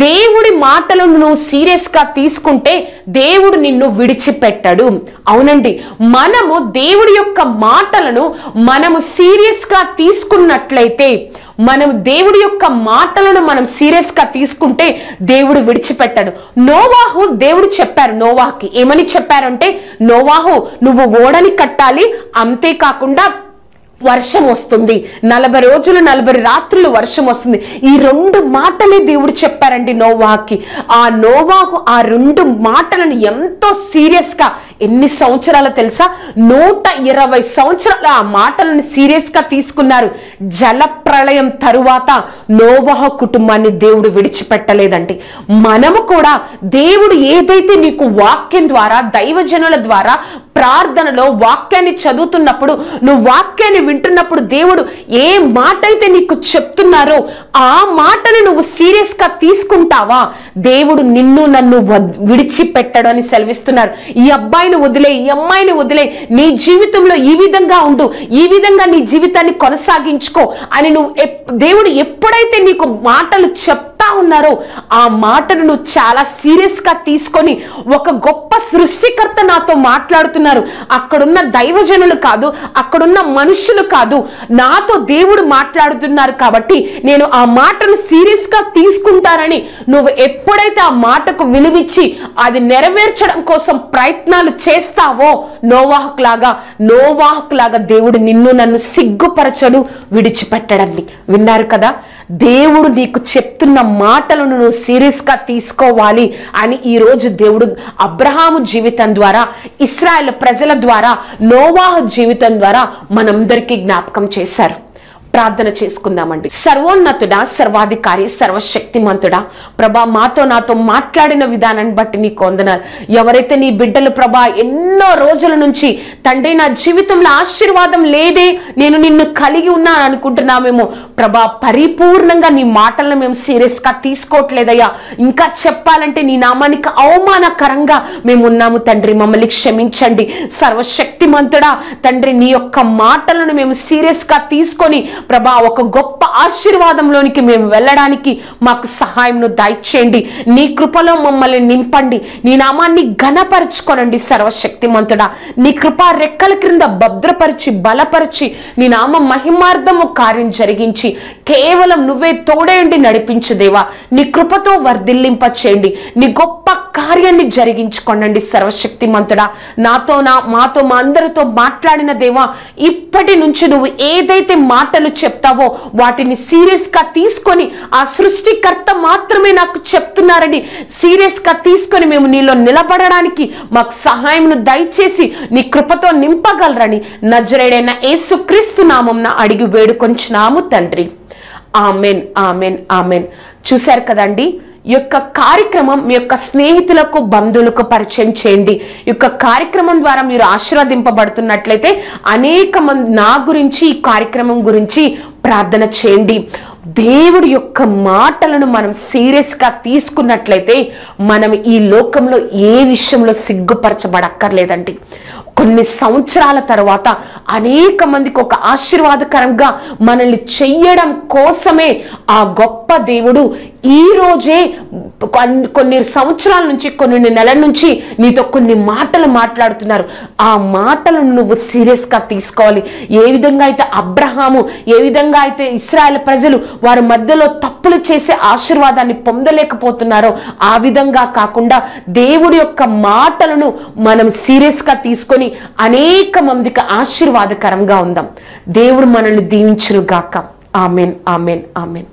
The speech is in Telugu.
దేవుడి మాటలను నువ్వు సీరియస్గా తీసుకుంటే దేవుడు నిన్ను విడిచిపెట్టడు. అవునండి, మనము దేవుడి యొక్క మాటలను మనము సీరియస్గా తీసుకున్నట్లయితే, మనం దేవుడి యొక్క మాటలను మనం సీరియస్గా తీసుకుంటే దేవుడు విడిచిపెట్టాడు. నోవాహు దేవుడు చెప్పారు, నోవాహుకి ఏమని చెప్పారంటే, నోవాహు నువ్వు ఓడని కట్టాలి, అంతేకాకుండా వర్షం వస్తుంది, 40 రోజులు 40 రాత్రులు వర్షం వస్తుంది. ఈ 2 మాటలే దేవుడు చెప్పారండి నోవాహుకి. ఆ నోవాహు ఆ 2 మాటలను ఎంతో సీరియస్గా, ఎన్ని సంవత్సరాలు తెలుసా, 120 సంవత్సరాలు ఆ మాటలను సీరియస్గా తీసుకున్నారు. జల ప్రళయం తరువాత నోవాహు కుటుంబాన్ని దేవుడు విడిచిపెట్టలేదండి. మనము కూడా దేవుడు ఏదైతే నీకు వాక్యం ద్వారా, దైవజనుల ద్వారా, ప్రార్థనలో వాక్యాన్ని చదువుతున్నప్పుడు, నువ్వు వాక్యాన్ని వింటున్నప్పుడు దేవుడు ఏ మాట అయితే నీకు చెప్తున్నారో ఆ మాటను నువ్వు సీరియస్గా తీసుకుంటావా, దేవుడు నిన్ను నన్ను విడిచిపెట్టడు అని సెలవిస్తున్నారు. ఈ అబ్బాయిని వదిలే, ఈ అమ్మాయిని వదిలే, నీ జీవితంలో ఈ విధంగా ఉండు, ఈ విధంగా నీ జీవితాన్ని కొనసాగించుకో అని దేవుడు ఎప్పుడైతే నీకు మాటలు చెప్తా ఉన్నారో ఆ మాటను నువ్వు చాలా సీరియస్గా తీసుకొని, ఒక గొప్ప సృష్టికర్త నాతో మాట్లాడుతున్నారు, అక్కడున్న దైవజనులు కాదు, అక్కడున్న మనుషులు కాదు, నాతో దేవుడు మాట్లాడుతున్నారు కాబట్టి నేను ఆ మాటను సీరియస్గా తీసుకుంటానని నువ్వు ఎప్పుడైతే ఆ మాటకు విలువిచ్చి అది నెరవేర్చడం కోసం ప్రయత్నాలు చేస్తావో, నోవాహులాగా దేవుడు నిన్ను నన్ను సిగ్గుపరచడు, విడిచిపెట్టడండి. విన్నారు కదా, దేవుడు నీకు చెప్తున్న మాటలను నువ్వు సీరియస్గా తీసుకోవాలి అని ఈరోజు దేవుడు అబ్రహాము జీవితం ద్వారా, ఇశ్రాయేలు ప్రజల ద్వారా, నోవాహు జీవితం ద్వారా మనందరికీ జ్ఞాపకం చేశారు. ప్రార్థన చేసుకుందామండి. సర్వోన్నతుడా, సర్వాధికారి, సర్వశక్తిమంతుడా, ప్రభా మాతో నాతో మాట్లాడిన విధానాన్ని బట్టి నీకు వందనాలు. ఎవరైతే నీ బిడ్డలు ప్రభా ఎన్నో రోజుల నుంచి తండ్రి నా జీవితంలో ఆశీర్వాదం లేదే, నేను నిన్ను కలిగి ఉన్నాను అనుకుంటున్నామేమో ప్రభా, పరిపూర్ణంగా నీ మాటలను మేము సీరియస్గా తీసుకోవట్లేదయ్యా. ఇంకా చెప్పాలంటే నీ నామానికి అవమానకరంగా మేము ఉన్నాము తండ్రి, మమ్మల్ని క్షమించండి. సర్వశక్తిమంతుడా తండ్రి, నీ యొక్క మాటలను మేము సీరియస్గా తీసుకొని ప్రభా ఒక గొప్ప ఆశీర్వాదంలోనికి మేము వెళ్ళడానికి మాకు సహాయంను దయచేయండి. నీ కృపలో మమ్మల్ని నింపండి, నీ నామాన్ని ఘనపరచుకోనండి. సర్వశక్తిమంతుడా, నీ కృపా రెక్కల క్రింద భద్రపరిచి బలపరిచి నీ నామ మహిమార్థము కార్యం జరిగించి కేవలం నువ్వే తోడేండి నడిపించు దేవా. నీ కృపతో వర్ధిల్లింప చేయండి, నీ గొప్ప కార్యాన్ని జరిగించుకోండి. సర్వశక్తిమంతుడా, మాతో మా అందరితో మాట్లాడిన దేవా, ఇప్పటి నుంచి నువ్వు ఏదైతే మాటలు చెప్తావో వాటిని సీరియస్గా తీసుకొని, ఆ సృష్టికర్త మాత్రమే నాకు చెప్తున్నారని సీరియస్గా తీసుకొని మేము నీలో నిలబడడానికి మాకు సహాయంను దయచేసి నీ కృపతో నింపగలరని నజరేయుడైన యేసుక్రీస్తు నామమున అడిగి వేడుకొంచున్నాము తండ్రి. Amen, amen, amen. చూశారు కదండి, ఈ యొక్క కార్యక్రమం మీ యొక్క స్నేహితులకు, బంధువులకు పరిచయం చేయండి. ఈ యొక్క కార్యక్రమం ద్వారా మీరు ఆశీర్వదింపబడుతున్నట్లయితే అనేక మంది నా గురించి, ఈ కార్యక్రమం గురించి ప్రార్థన చేయండి. దేవుడి యొక్క మాటలను మనం సీరియస్గా తీసుకున్నట్లయితే మనం ఈ లోకంలో ఏ విషయంలో సిగ్గుపరచబడక్కర్లేదండి. కొన్ని సంవత్సరాల తర్వాత అనేక మందికి ఒక ఆశీర్వాదకరంగా మనల్ని చెయ్యడం కోసమే ఆ గొప్ప దేవుడు ఈ రోజే కొన్ని సంవత్సరాల నుంచి, కొన్ని నెలల నుంచి నీతో కొన్ని మాటలు మాట్లాడుతున్నారు. ఆ మాటలను నువ్వు సీరియస్గా తీసుకోవాలి. ఏ విధంగా అయితే అబ్రహాము, ఏ విధంగా అయితే ఇశ్రాయేలు ప్రజలు వారి మధ్యలో తప్పులు చేసే ఆశీర్వాదాన్ని పొందలేకపోతున్నారో ఆ విధంగా కాకుండా దేవుడి యొక్క మాటలను మనం సీరియస్గా తీసుకొని అనేక మందికి ఆశీర్వాదకరంగా ఉందాం. దేవుడు మనల్ని దీవించును గాక. Amen, amen, amen.